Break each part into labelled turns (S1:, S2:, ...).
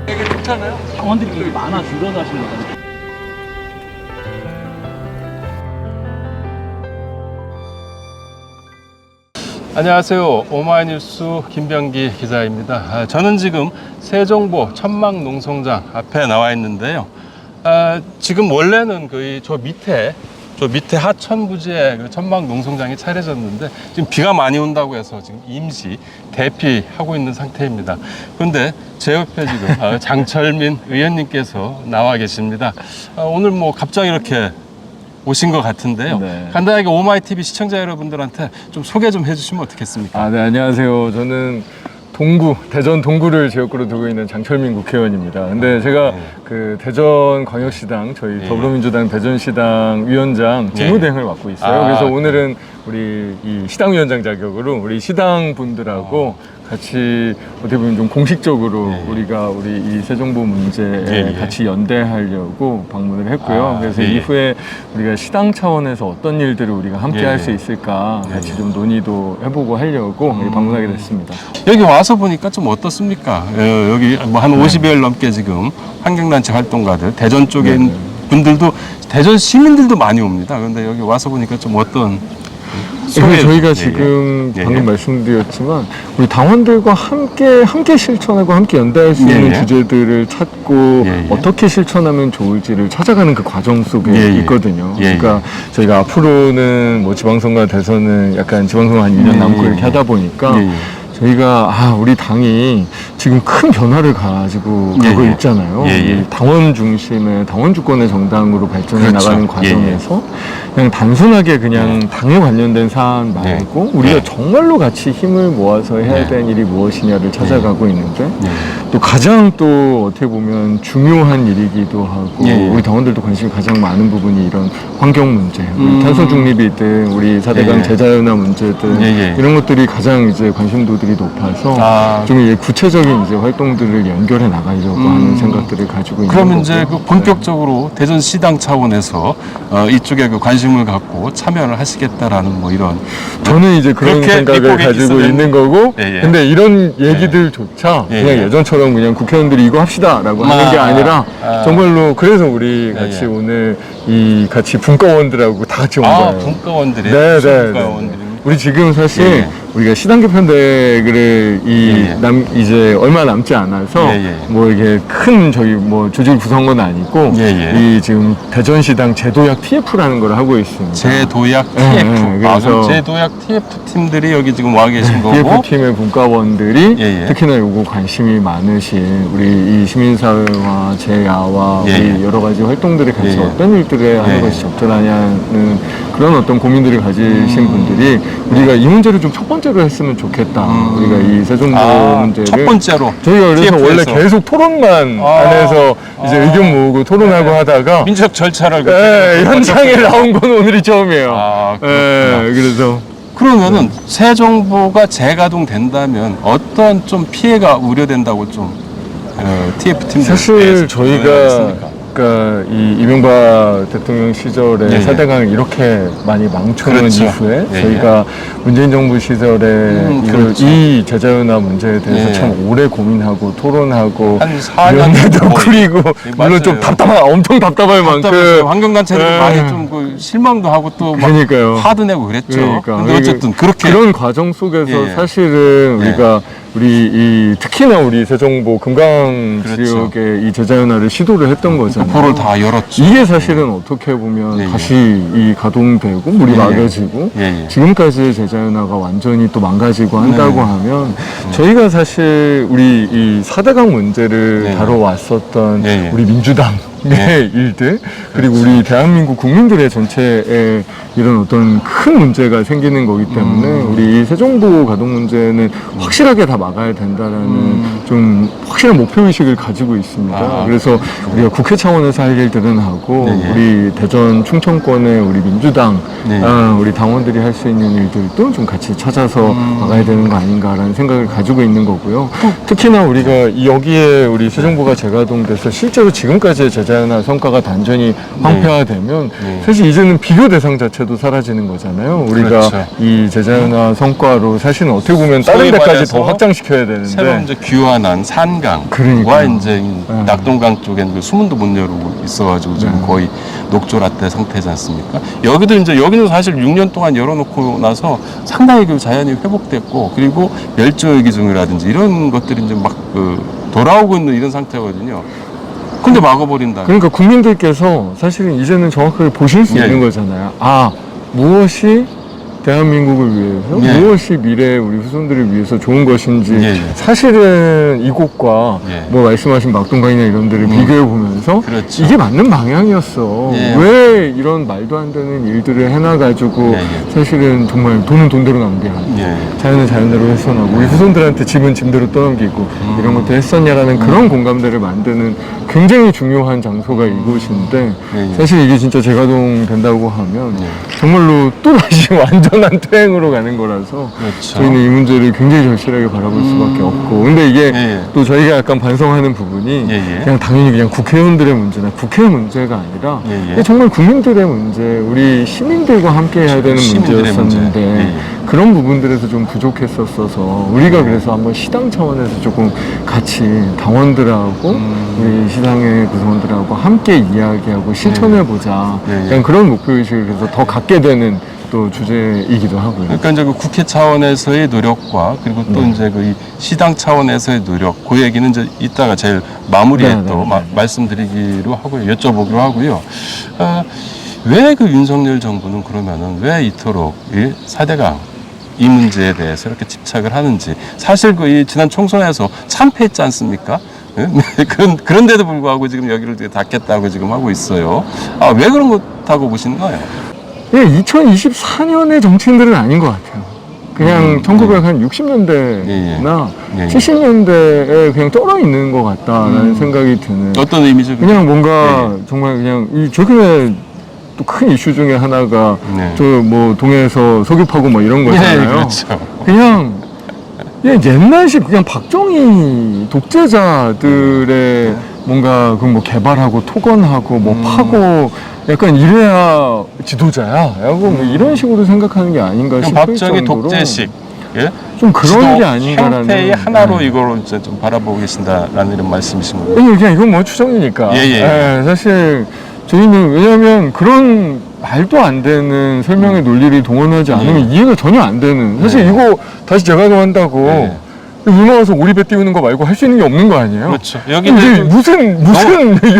S1: 되게 좋잖아요.
S2: 당원들이 되게 많아 줄어서 하시는 거잖아요.
S3: 안녕하세요. 오마이뉴스 김병기 기자입니다. 저는 지금 세종보 천막농성장 앞에 나와 있는데요. 지금 원래는 거의 저 밑에 하천부지에 그 천막농성장이 차려졌는데 지금 비가 많이 온다고 해서 지금 임시 대피하고 있는 상태입니다. 그런데 제 옆에 지금 장철민 의원님께서 나와 계십니다. 오늘 뭐 갑자기 이렇게 오신 것 같은데요.
S4: 네.
S3: 간단하게 오마이TV 시청자 여러분들한테 좀 소개 좀 해주시면 어떻겠습니까?
S4: 네, 안녕하세요. 저는 대전 동구를 지역구로 두고 있는 장철민 국회의원입니다. 근데 제가 그 대전광역시당, 저희 더불어민주당 대전시당 위원장 직무대행을 맡고 있어요. 그래서 오늘은 우리 이 시당위원장 자격으로 우리 시당 분들하고 같이 어떻게 보면 좀 공식적으로 우리가 우리 이 세종보 문제에 같이 연대하려고 방문을 했고요. 그래서 이후에 우리가 시당 차원에서 어떤 일들을 우리가 함께 할 수 있을까 같이 좀 논의도 해보고 하려고 방문하게 됐습니다.
S3: 여기 와서 보니까 좀 어떻습니까? 여기 뭐 한 50여일 넘게 지금 환경단체 활동가들, 대전 쪽에 있는 분들도, 대전 시민들도 많이 옵니다. 그런데 여기 와서 보니까 좀 어떤
S4: 저희가 지금 방금 말씀드렸지만 우리 당원들과 함께 실천하고 함께 연대할 수 있는 주제들을 찾고 어떻게 실천하면 좋을지를 찾아가는 그 과정 속에 있거든요. 그러니까 저희가 앞으로는 뭐 지방선거 대선은 약간 지방선거 한 2년 남고 이렇게 하다 보니까 저희가 우리 당이 지금 큰 변화를 가지고 가고 있잖아요. 이 당원 중심의 당원 주권의 정당으로 발전해 나가는 과정에서 그냥 단순하게 그냥 당에 관련된 사안 말고 우리가 정말로 같이 힘을 모아서 해야 되는 일이 무엇이냐를 찾아가고 있는데 또 가장 또 어떻게 보면 중요한 일이기도 하고 우리 당원들도 관심이 가장 많은 부분이 이런 환경 문제, 우리 탄소 중립이든 우리 4대강 제자연화 문제든 이런 것들이 가장 이제 관심도들이 높아서 좀 이제 구체적인 이제 활동들을 연결해 나가려고 하는 생각들을 가지고 있는
S3: 그러면
S4: 거고.
S3: 이제 그 본격적으로 대전시당 차원에서 이쪽에 그 관심을 갖고 참여를 하시겠다라는 뭐 이런,
S4: 저는 이제 그런 생각을 가지고 있는 거고 근데 이런 얘기들조차 그냥 예전처럼 그냥 국회의원들이 이거 합시다라고 하는 게 아니라 정말로 그래서 우리 같이 오늘 이 같이 분과원들하고 다 같이 온 거예요.
S3: 분과원들이
S4: 분과원들이 우리 지금 사실 우리가 시당 개편대회를 이제 얼마 남지 않아서 뭐 이게 큰 저희 뭐 조직을 구성한 건 아니고 이 지금 대전시당 제도약 TF라는 걸 하고 있습니다.
S3: 제도약 TF.
S4: 그래서
S3: 제도약 TF 팀들이 여기 지금 와 계신 거고.
S4: TF 팀의 분과원들이 특히나 요거 관심이 많으신 우리 이 시민사회와 제야와 우리 여러 가지 활동들을 같이 어떤 일들을 하는 것이 적절하냐는 그런 어떤 고민들을 가지신 분들이 우리가 이 문제를 좀 첫 번째로 했으면 좋겠다. 우리가 이 세종보 문제를
S3: 첫 번째로
S4: 저희가 그래서
S3: TF에서.
S4: 원래 계속 토론만 안에서 이제 의견 모으고 토론하고 하다가
S3: 민주적 절차를
S4: 현장에 나온 건 오늘이 처음이에요. 그래서
S3: 그러면은 세종보가 재가동된다면 어떤 좀 피해가 우려된다고 좀 TF 팀들
S4: 사실 저희가 그러니까 이 이명박 대통령 시절에 4대강을 이렇게 많이 망쳐놓은 이후에 저희가 문재인 정부 시절에 이 제자연화 문제에 대해서 참 오래 고민하고 토론하고
S3: 한 4년
S4: 위원회도 꾸리고 물론 좀 엄청 답답할 만큼
S3: 환경단체들도 많이 좀 그 실망도 하고 또 막 화도 내고 그랬죠. 근데 어쨌든 그렇게
S4: 그런 과정 속에서 사실은 우리가 특히나 우리 세종보 금강 지역에 이 제자연화를 시도를 했던 거잖아요.
S3: 포를 다 열었죠.
S4: 이게 사실은 어떻게 보면 다시 이 가동되고 물이 막여지고 지금까지의 제자연화가 완전히 또 망가지고 한다고 하면 저희가 사실 우리 이 4대강 문제를 다뤄왔었던 우리 민주당 일들 그리고 우리 대한민국 국민들의 전체에 이런 어떤 큰 문제가 생기는 거기 때문에 우리 이 세종보 가동 문제는 확실하게 다 막아야 된다라는 좀 확실한 목표의식을 가지고 있습니다. 그래서 우리가 국회 차원에서 할 일들은 하고 우리 대전 충청권의 우리 민주당 우리 당원들이 할 수 있는 일들도 좀 같이 찾아서 막아야 되는 거 아닌가라는 생각을 가지고 있는 거고요. 특히나 우리가 여기에 우리 세종보가 재가동돼서 실제로 지금까지의 제자 제자연화 성과가 단전이 황폐화되면 사실 이제는 비교 대상 자체도 사라지는 거잖아요. 우리가
S3: 그렇죠.
S4: 이 제자연화 성과로 사실은 어떻게 보면 다른 데까지 더 확장시켜야 되는데
S3: 새로 이제 귀환한 산강과
S4: 그러니까요.
S3: 이제 낙동강 쪽엔 그 수문도 못 열고 있어가지고 지금 거의 녹조라떼 상태지 않습니까? 여기도 이제 여기는 사실 6년 동안 열어놓고 나서 상당히 그 자연이 회복됐고 그리고 멸종위기 종이라든지 이런 것들이 이제 막 돌아오고 있는 이런 상태거든요. 근데 막아버린다.
S4: 그러니까 국민들께서 사실은 이제는 정확하게 보실 수 있는 거잖아요. 아, 무엇이 대한민국을 위해서 무엇이 미래의 우리 후손들을 위해서 좋은 것인지 사실은 이곳과 뭐 말씀하신 막동강이나 이런 데를 비교해 보면서
S3: 그렇죠.
S4: 이게 맞는 방향이었어. 왜 이런 말도 안 되는 일들을 해놔가지고 사실은 정말 돈은 돈대로 낭비하고 자연은 자연대로 훼손하고 우리 후손들한테 집은 짐대로 떠넘기고 이런 것도 했었냐라는 그런 공감대를 만드는 굉장히 중요한 장소가 이곳인데 사실 이게 진짜 재가동 된다고 하면 정말로 또다시 완전한 퇴행으로 가는 거라서
S3: 그렇죠.
S4: 저희는 이 문제를 굉장히 절실하게 바라볼 수밖에 없고 근데 이게 또 저희가 약간 반성하는 부분이 그냥 당연히 그냥 국회의원들의 문제나 국회의 문제가 아니라 이게 정말 국민들의 문제 우리 시민들과 함께 해야 되는 문제였었는데 그런 부분들에서 좀 부족했었어서 우리가 그래서 한번 시당 차원에서 조금 같이 당원들하고 우리 시당의 구성원들하고 함께 이야기하고 실천해보자 그냥 그런 목표의식을 그래서 더 갖게 되는 또 주제이기도 하고요.
S3: 그러니까 이제 그 국회 차원에서의 노력과 그리고 또 이제 그 시당 차원에서의 노력, 그 얘기는 이제 이따가 제일 마무리에 또 말씀드리기로 하고요, 여쭤보기로 하고요. 왜 그 윤석열 정부는 그러면은 왜 이토록 이 4대강 이 문제에 대해서 이렇게 집착을 하는지 사실 그 지난 총선에서 참패했지 않습니까? 그런데도 불구하고 지금 여기를 닫겠다고 지금 하고 있어요. 왜 그런 거다고 보시는가요?
S4: 2024년의 정치인들은 아닌 것 같아요. 그냥 1960년대나 70년대에 그냥 떨어 있는 것 같다라는 생각이 드는.
S3: 어떤 의미죠?
S4: 그냥 뭔가 정말 그냥 최근에 또 큰 이슈 중에 하나가 저 뭐 동해에서 석유파고 뭐 이런 거잖아요.
S3: 그렇죠.
S4: 그냥 옛날식 그냥 박정희 독재자들의 뭔가 그 뭐 개발하고 토건하고 뭐 파고 약간 이래야 지도자야 라고 뭐 이런 식으로 생각하는 게 아닌가 싶을
S3: 박정희
S4: 정도로
S3: 독재식
S4: 좀 그런 게 아닌가라는
S3: 형태의 하나로 이걸 이제 좀 바라보고 계신다라는 이런 말씀이신 거예요?
S4: 그냥 이건 뭐 추정이니까 사실 저희는 왜냐하면 그런 말도 안 되는 설명의 논리를 동원하지 않으면 이해가 전혀 안 되는 사실 이거 다시 재가동한다고 물 나와서 오리배 띄우는 거 말고 할 수 있는 게 없는 거 아니에요?
S3: 그렇죠. 여기는
S4: 무슨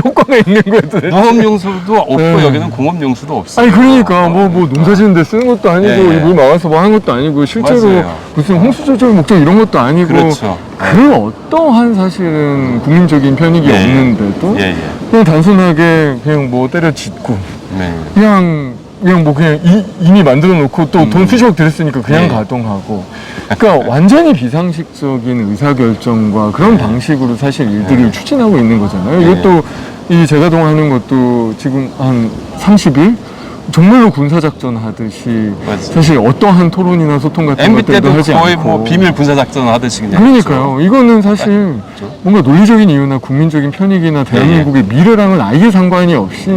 S4: 효과가 있는 거예요 도대체?
S3: 농업용수도 없고 여기는 공업용수도 없어요.
S4: 아니 그러니까 뭐 농사 짓는데 쓰는 것도 아니고 물 나와서 뭐 하는 것도 아니고 실제로
S3: 맞아요.
S4: 무슨 홍수 조절 목적 이런 것도 아니고
S3: 그렇죠.
S4: 그 어떠한 사실은 국민적인 편익이 없는데도 그냥 단순하게 그냥 뭐 때려짓고 그냥 뭐 그냥 이미 만들어 놓고 또 돈 수십억 들였으니까 그냥 가동하고 그러니까 완전히 비상식적인 의사결정과 그런 방식으로 사실 일들을 추진하고 있는 거잖아요. 이것도 이 재가동하는 것도 지금 한 30일? 정말로 군사작전 하듯이 사실 어떠한 토론이나 소통 같은 것들도 하지 않고
S3: 거의 뭐 비밀 군사작전 하듯이 그냥
S4: 그러니까요. 이거는 사실 뭔가 논리적인 이유나 국민적인 편익이나 대한민국의 미래랑은 아예 상관이 없이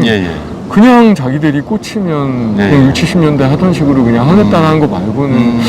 S4: 그냥 자기들이 꽂히면 그냥 60, 70년대 하던 식으로 그냥 하겠다는 거 말고는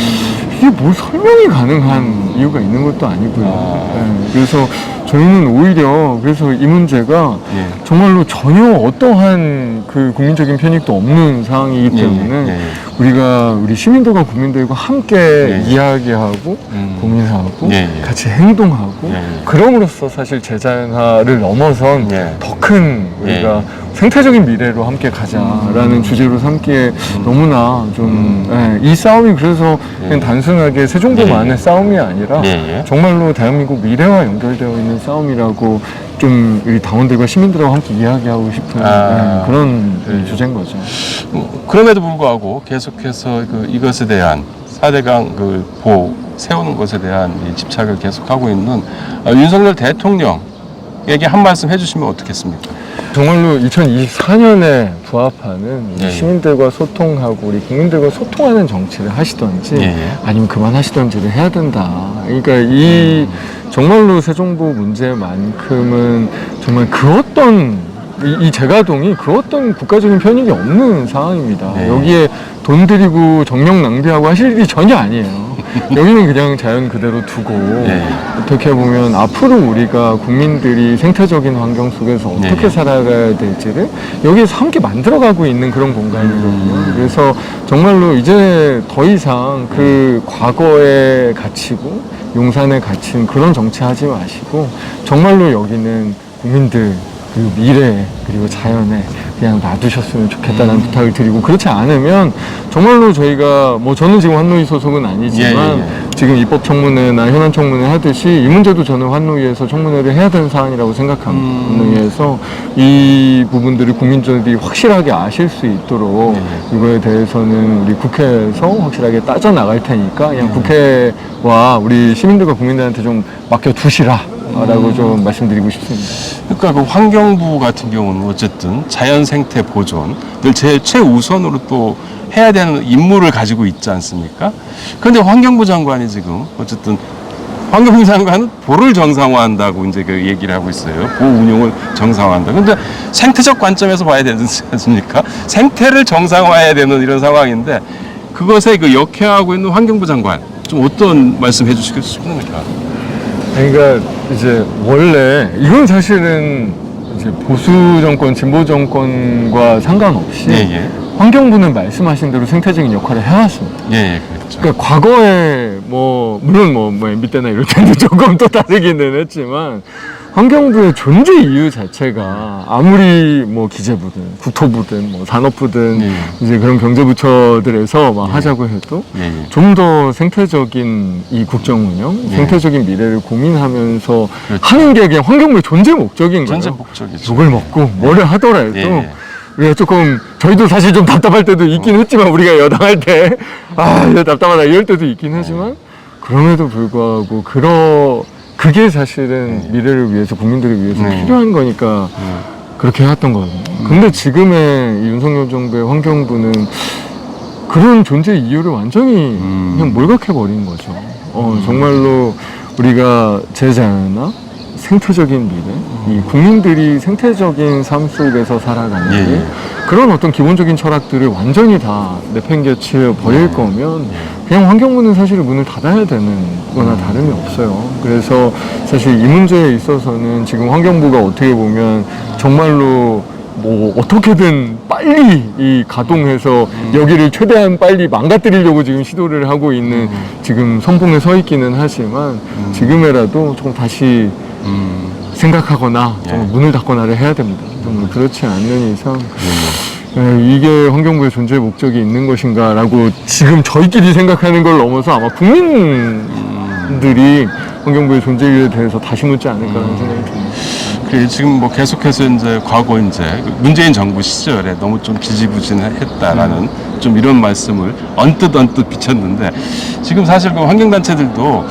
S4: 이게 뭐 설명이 가능한 이유가 있는 것도 아니고요. 그래서 저희는 오히려 그래서 이 문제가 정말로 전혀 어떠한 그 국민적인 편익도 없는 상황이기 때문에 우리 시민들과 국민들과 함께 이야기하고 고민하고 같이 행동하고 그럼으로써 사실 재자연화를 넘어선 더 큰 우리가 생태적인 미래로 함께 가자라는 주제로 삼기에 너무나 좀 이 싸움이 그래서 그냥 단순하게 세종보만의 싸움이 아니라 정말로 대한민국 미래와 연결되어 있는 싸움이라고 좀 우리 당원들과 시민들하고 함께 이야기하고 싶은 그런 주제인 거죠.
S3: 그럼에도 불구하고 계속해서 이것에 대한 4대강 보 세우는 것에 대한 이 집착을 계속하고 있는 윤석열 대통령에게 한 말씀 해주시면 어떻겠습니까?
S4: 정말로 2024년에 부합하는 우리 시민들과 소통하고 우리 국민들과 소통하는 정치를 하시던지 아니면 그만하시던지를 해야 된다. 그러니까 이 정말로 세종보 문제만큼은 정말 그 어떤 이 제가동이 그 어떤 국가적인 편익이 없는 상황입니다.
S3: 네.
S4: 여기에 돈 들이고 정력 낭비하고 하실 일이 전혀 아니에요. 여기는 그냥 자연 그대로 두고
S3: 네.
S4: 어떻게 보면 앞으로 우리가 국민들이 생태적인 환경 속에서 어떻게
S3: 네.
S4: 살아가야 될지를 여기에서 함께 만들어가고 있는 그런 공간이거든요. 그래서 정말로 이제 더 이상 그 과거에 갇히고 용산에 갇힌 그런 정치하지 마시고 정말로 여기는 국민들 그리고 미래 그리고 자연에 그냥 놔두셨으면 좋겠다는 부탁을 드리고 그렇지 않으면 정말로 저희가 뭐 저는 지금 환노위 소속은 아니지만 지금 입법청문회나 현안청문회 하듯이 이 문제도 저는 환노위에서 청문회를 해야 되는 사안이라고 생각합니다. 환노위에서 이 부분들을 국민들이 확실하게 아실 수 있도록 이거에 대해서는 우리 국회에서 확실하게 따져나갈 테니까 그냥 국회와 우리 시민들과 국민들한테 좀 맡겨두시라 라고 좀 말씀드리고 싶습니다.
S3: 그러니까 그 환경부 같은 경우는 어쨌든 자연 생태 보존을 최우선으로 또 해야 되는 임무를 가지고 있지 않습니까? 그런데 환경부 장관이 지금 어쨌든 환경부 장관은 보를 정상화한다고 이제 그 얘기를 하고 있어요. 보호 운용을 정상화한다. 근데 생태적 관점에서 봐야 되지 않습니까? 생태를 정상화해야 되는 이런 상황인데 그것에 그 역행하고 있는 환경부 장관 좀 어떤 말씀 해주시고 싶습니까?
S4: 그러니까 이제 원래 이건 사실은 이제 보수 정권, 진보 정권과 상관없이 환경부는 말씀하신 대로 생태적인 역할을 해왔습니다.
S3: 그렇죠.
S4: 그러니까 과거에 뭐 물론 뭐 MB 때나 이럴 때는 조금 또 다르기는 했지만 환경부의 존재 이유 자체가 아무리 뭐 기재부든 국토부든 뭐 산업부든 이제 그런 경제부처들에서 막 하자고 해도 좀 더 생태적인 이 국정운영, 생태적인 미래를 고민하면서 하는 게 그냥 환경부의 존재 목적인 거예요.
S3: 존재 목적이죠.
S4: 욕을 먹고 뭐를 하더라도 우리가 조금 저희도 사실 좀 답답할 때도 있긴 했지만 우리가 여당할 때 이거 답답하다 이럴 때도 있긴 하지만 그럼에도 불구하고 그게 사실은 미래를 위해서 국민들을 위해서 필요한 거니까 그렇게 해왔던 거거든요. 근데 지금의 이 윤석열 정부의 환경부는 그런 존재 이유를 완전히 그냥 몰각해버린 거죠. 정말로 우리가 제자연이나 생태적인 미래, 이 국민들이 생태적인 삶 속에서 살아가는데 그런 어떤 기본적인 철학들을 완전히 다 내팽개쳐 버릴 거면 그냥 환경부는 사실 문을 닫아야 되는 거나 다름이 없어요. 그래서 사실 이 문제에 있어서는 지금 환경부가 어떻게 보면 정말로 뭐 어떻게든 빨리 이 가동해서 여기를 최대한 빨리 망가뜨리려고 지금 시도를 하고 있는 지금 선봉에 서 있기는 하지만 지금이라도 좀 다시 생각하거나 문을 닫거나를 해야 됩니다. 정말 그렇지 않는 이상 이게 환경부의 존재 목적이 있는 것인가라고 지금 저희끼리 생각하는 걸 넘어서 아마 국민들이 환경부의 존재에 대해서 다시 묻지 않을까라는 생각이 듭니다.
S3: 그래 지금 뭐 계속해서 이제 과거 이제 문재인 정부 시절에 너무 좀 지지부진했다라는 좀 이런 말씀을 언뜻 비쳤는데 지금 사실 그 환경단체들도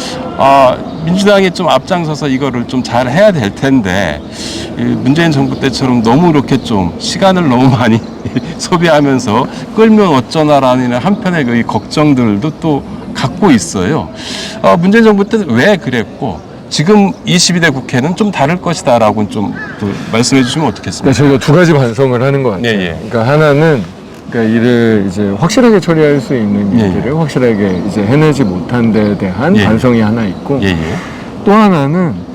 S3: 민주당이 좀 앞장서서 이거를 좀 잘 해야 될 텐데 문재인 정부 때처럼 너무 이렇게 좀 시간을 너무 많이 소비하면서 끌면 어쩌나라는 한편의 그 걱정들도 또 갖고 있어요. 문재인 정부 때는 왜 그랬고 지금 22대 국회는 좀 다를 것이다라고 좀 말씀해 주시면 어떻겠습니까?
S4: 저희가 두 가지 반성을 하는 것 같아요. 그러니까 하나는 이를 이제 확실하게 처리할 수 있는 일들을 확실하게 이제 해내지 못한 데에 대한 반성이 하나 있고 또 하나는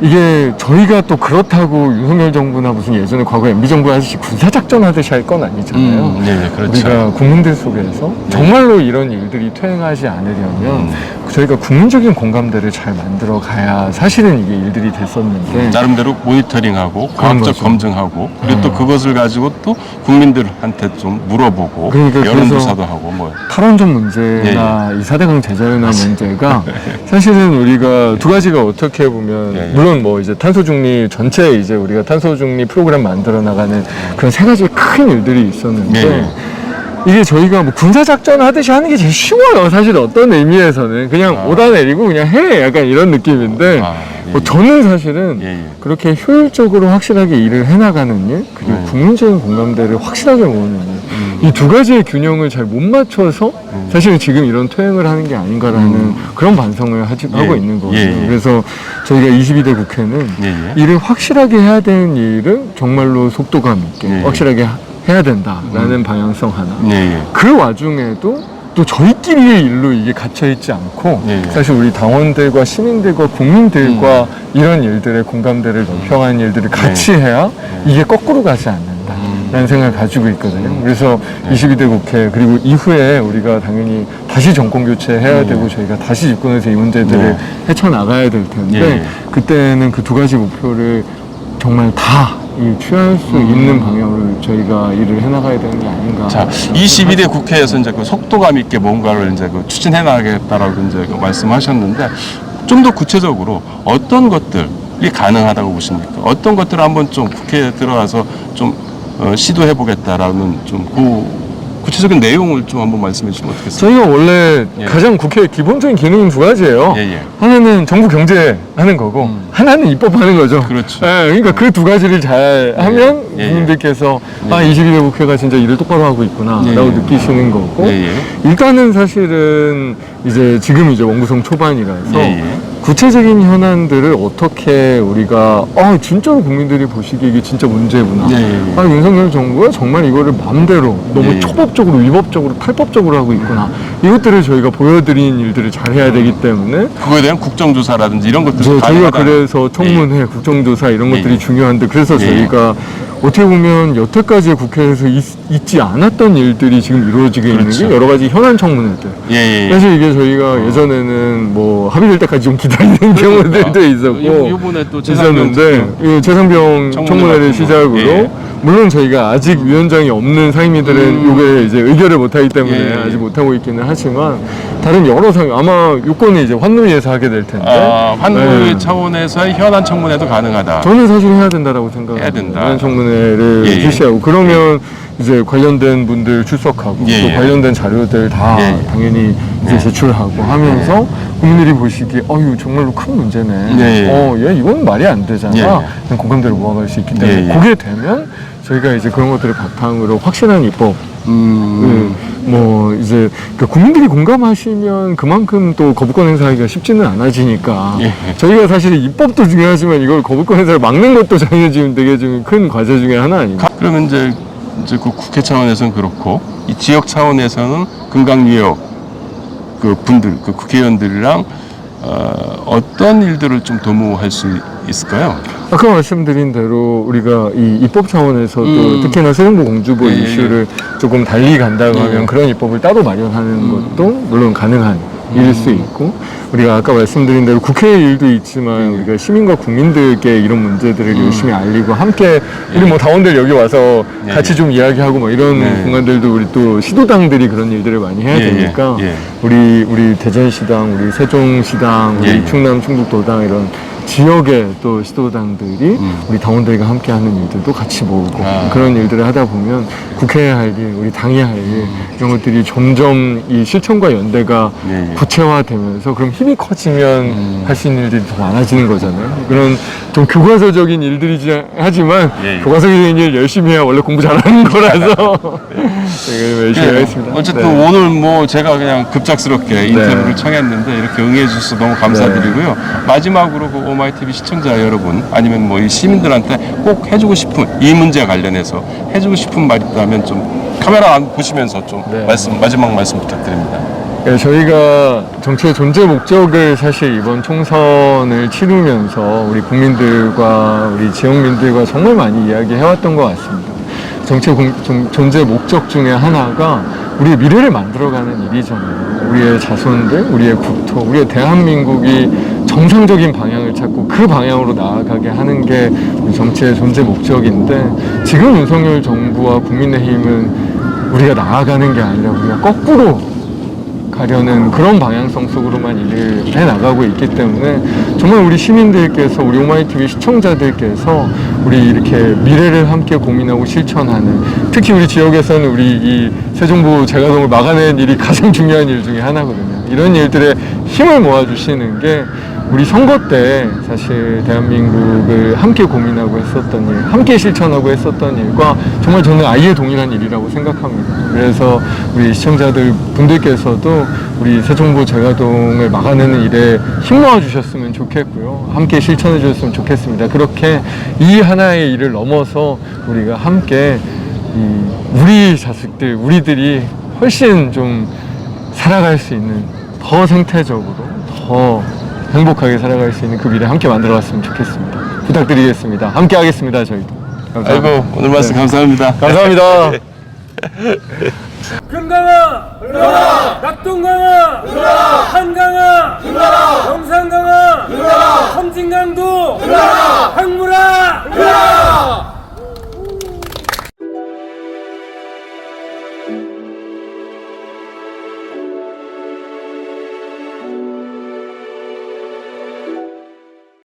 S4: 이게 저희가 또 그렇다고 윤석열 정부나 무슨 예전에 과거 MB 정부 하듯이 군사작전 하듯이 할 건 아니잖아요.
S3: 그렇죠.
S4: 우리가 국민들 속에서 정말로 이런 일들이 퇴행하지 않으려면 저희가 국민적인 공감대를 잘 만들어 가야 사실은 이게 일들이 됐었는데
S3: 나름대로 모니터링하고 과학적 검증하고 그리고 또 그것을 가지고 또 국민들한테 좀 물어보고
S4: 그러니까
S3: 여론조사도 하고 뭐
S4: 탈원전 문제나 이 4대강 재자연화 문제가 사실은 우리가 두 가지가 어떻게 보면 물론 뭐 이제 탄소중립 전체 이제 우리가 탄소중립 프로그램 만들어 나가는 그런 세 가지 큰 일들이 있었는데 이게 저희가 뭐 군사작전 하듯이 하는 게 제일 쉬워요. 사실 어떤 의미에서는 그냥 오다 내리고 그냥 해 약간 이런 느낌인데 저는 사실은 그렇게 효율적으로 확실하게 일을 해나가는 일 그리고 국민적인 공감대를 확실하게 모으는 일 이 두 가지의 균형을 잘 못 맞춰서 사실 지금 이런 퇴행을 하는 게 아닌가라는 그런 반성을 하고 있는 거예요. 그래서 저희가 22대 국회는 일을 확실하게 해야 되는 일은 정말로 속도감 있게 확실하게 해야 된다라는 방향성 하나. 그 와중에도 또 저희끼리의 일로 이게 갇혀있지 않고 사실 우리 당원들과 시민들과 국민들과 이런 일들의 공감대를 넓혀가는 일들을 같이 해야 이게 거꾸로 가지 않는다라는 생각을 가지고 있거든요. 그래서 22대 국회 그리고 이후에 우리가 당연히 다시 정권 교체해야 되고 저희가 다시 집권해서 이 문제들을 헤쳐나가야 될 텐데 그때는 그 두 가지 목표를 정말 다 취할 수 있는 방향으로 저희가 일을 해나가야 되는 게 아닌가.
S3: 자, 22대 국회에서 이제 그 속도감 있게 뭔가를 이제 그 추진해 나가겠다라고 이제 그 말씀하셨는데 좀 더 구체적으로 어떤 것들이 가능하다고 보십니까? 어떤 것들을 한번 좀 국회에 들어가서 좀 시도해 보겠다라는 좀 구체적인 내용을 좀 한번 말씀해 주시면 어떻겠습니까?
S4: 저희가 원래 가장 국회의 기본적인 기능은 두 가지예요. 하나는 정부 경제하는 거고 하나는 입법하는 거죠.
S3: 그렇죠.
S4: 그러니까 그 두 가지를 잘 하면 국민들께서 22대 국회가 진짜 일을 똑바로 하고 있구나 라고 느끼시는 거고 일단은 사실은 이제 지금 이제 원구성 초반이라서 구체적인 현안들을 어떻게 우리가 진짜로 국민들이 보시기에 이게 진짜 문제구나. 윤석열 정부가 정말 이거를 마음대로 너무 초법적으로 위법적으로 탈법적으로 하고 있구나. 이것들을 저희가 보여드리는 일들을 잘 해야 되기 때문에
S3: 그거에 대한 국정조사라든지 이런 것들
S4: 저희가 그래서 청문회, 국정조사 이런 것들이 중요한데 그래서 저희가 어떻게 보면 여태까지 국회에서 있지 않았던 일들이 지금 이루어지게 있는 게 여러 가지 현안 청문회들. 사실 이게 저희가 예전에는 뭐 합의될 때까지 좀 기다리는 경우들도 있었고
S3: 이번에 또
S4: 있었는데 재산병 청문회를 시작으로 물론 저희가 아직 위원장이 없는 상임위들은 이게 이제 의결을 못하기 때문에 아직 못하고 있기는 하지만 다른 여러 아마 요건이 이제 환노위에서 하게 될 텐데
S3: 환노위 차원에서의 현안 청문회도 가능하다.
S4: 저는 사실 해야 된다라고 생각합니다.
S3: 해야 된다.
S4: 현안 청문회를 실시하고 그러면 이제 관련된 분들 출석하고 또 관련된 자료들 다 당연히 이제 제출하고 하면서 국민들이 보시기에 정말로 큰 문제네. 이건 말이 안 되잖아. 공감대를 모아갈 수 있기 때문에 그게 되면 저희가 이제 그런 것들을 바탕으로 확실한 입법 뭐 이제 그러니까 국민들이 공감하시면 그만큼 또 거부권 행사하기가 쉽지는 않아지니까 저희가 사실 입법도 중요하지만 이걸 거부권 행사를 막는 것도 저희는 지금 되게 좀 큰 과제 중에 하나 아닙니까?
S3: 그러면 이제 그 국회 차원에서는 그렇고 이 지역 차원에서는 금강유역 그 분들 그 국회의원들이랑 어떤 일들을 좀 도모할 수 있을까요?
S4: 아까 말씀드린 대로 우리가 이 입법 차원에서도 특히나 세정보 공주보 이슈를 조금 달리 간다고 하면 그런 입법을 따로 마련하는 것도 물론 가능한 일일 수 있고 우리가 아까 말씀드린 대로 국회의 일도 있지만 우리가 시민과 국민들께 이런 문제들을 열심히 알리고 함께 우리 뭐 당원들 여기 와서 같이 좀 이야기하고 뭐 이런 공간들도 우리 또 시도당들이 그런 일들을 많이 해야 되니까 우리 대전시당, 우리 세종시당, 우리 충남 충북도당 이런 지역의 또 시도당들이 우리 당원들과 함께하는 일들도 같이 모으고 그런 일들을 하다 보면 국회에 할 일, 우리 당이 할 일 이런 것들이 점점 이 실천과 연대가 구체화되면서 그럼 힘이 커지면 할 수 있는 일들이 더 많아지는 거잖아요. 그런 좀 교과서적인 일들이지 하지만 교과서적인 일 열심히 해야 원래 공부 잘하는 거라서 제가 열심히 하겠습니다.
S3: 어쨌든 오늘 뭐 제가 그냥 급작스럽게 인터뷰를 청했는데 이렇게 응해 주셔서 너무 감사드리고요. 마지막으로 그 오마이TV 시청자 여러분 아니면 뭐 이 시민들한테 꼭 해주고 싶은 이 문제와 관련해서 해주고 싶은 말 있다면 좀 카메라 안 보시면서 좀 마지막 말씀 부탁드립니다.
S4: 저희가 정치의 존재 목적을 사실 이번 총선을 치르면서 우리 국민들과 우리 지역민들과 정말 많이 이야기해왔던 것 같습니다. 정치의 존재 목적 중에 하나가 우리의 미래를 만들어가는 일이잖아요. 우리의 자손들, 우리의 국토, 우리의 대한민국이 정상적인 방향을 찾고 그 방향으로 나아가게 하는 게 우리 정치의 존재 목적인데 지금 윤석열 정부와 국민의힘은 우리가 나아가는 게 아니라 우리가 거꾸로 가려는 그런 방향성 속으로만 일을 해나가고 있기 때문에 정말 우리 시민들께서 우리 오마이TV 시청자들께서 우리 이렇게 미래를 함께 고민하고 실천하는 특히 우리 지역에서는 우리 이 세정보 재가동을 막아내는 일이 가장 중요한 일 중에 하나거든요. 이런 일들에 힘을 모아주시는 게 우리 선거 때 사실 대한민국을 함께 고민하고 했었던 일, 함께 실천하고 했었던 일과 정말 저는 아예 동일한 일이라고 생각합니다. 그래서 우리 시청자들 분들께서도 우리 새정보 재가동을 막아내는 일에 힘모아 주셨으면 좋겠고요. 함께 실천해 주셨으면 좋겠습니다. 그렇게 이 하나의 일을 넘어서 우리가 함께 우리 자식들, 우리들이 훨씬 좀 살아갈 수 있는, 더 생태적으로 더 행복하게 살아갈 수 있는 그 미래 함께 만들어갔으면 좋겠습니다. 부탁드리겠습니다. 함께 하겠습니다. 저희도. 감사합니다.
S3: 아이고, 오늘 말씀 감사합니다.
S4: 감사합니다.
S1: 금강아! 들어라! 낙동강아! 들어라! 한강아! 들어라! 영산강아! 들어라! 섬진강도!